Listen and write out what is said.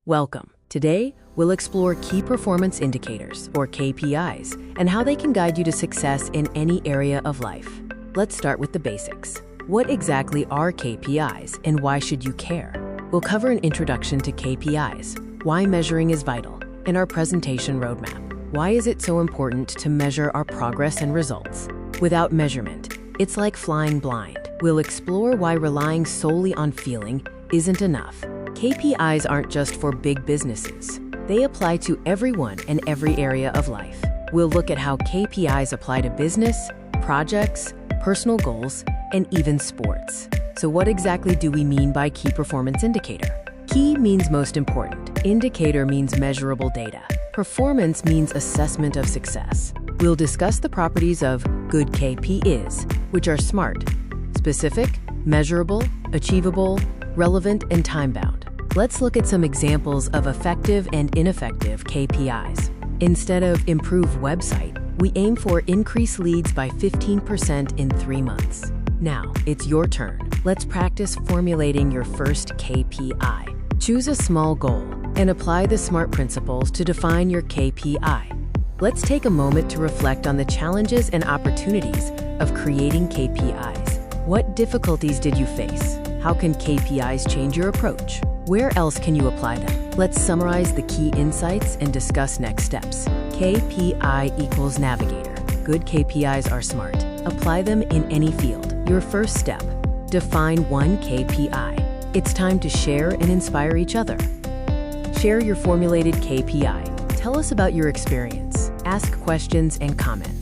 Welcome. Today, we'll explore key performance indicators, or KPIs, and how they can guide you to success in any area of life. Let's start with the basics. What exactly are KPIs, and why should you care? We'll cover an introduction to KPIs, why measuring is vital, and our presentation roadmap. Why is it so important to measure our progress and results? Without measurement, it's like flying blind. We'll explore why relying solely on feeling isn't enough. KPIs aren't just for big businesses. They apply to everyone and every area of life. We'll look at how KPIs apply to business, projects, personal goals, and even sports. So what exactly do we mean by key performance indicator? Key means most important. Indicator means measurable data. Performance means assessment of success. We'll discuss the properties of good KPIs, which are SMART: specific, measurable, achievable, relevant, and time-bound. Let's look at some examples of effective and ineffective KPIs. Instead of improve website, we aim for increase leads by 15% in 3 months. Now, it's your turn. Let's practice formulating your first KPI. Choose a small goal and apply the SMART principles to define your KPI. Let's take a moment to reflect on the challenges and opportunities of creating KPIs. What difficulties did you face? How can KPIs change your approach? Where else can you apply them? Let's summarize the key insights and discuss next steps. KPI equals navigator. Good KPIs are SMART. Apply them in any field. Your first step: define one KPI. It's time to share and inspire each other. Share your formulated KPI. Tell us about your experience. Ask questions and comment.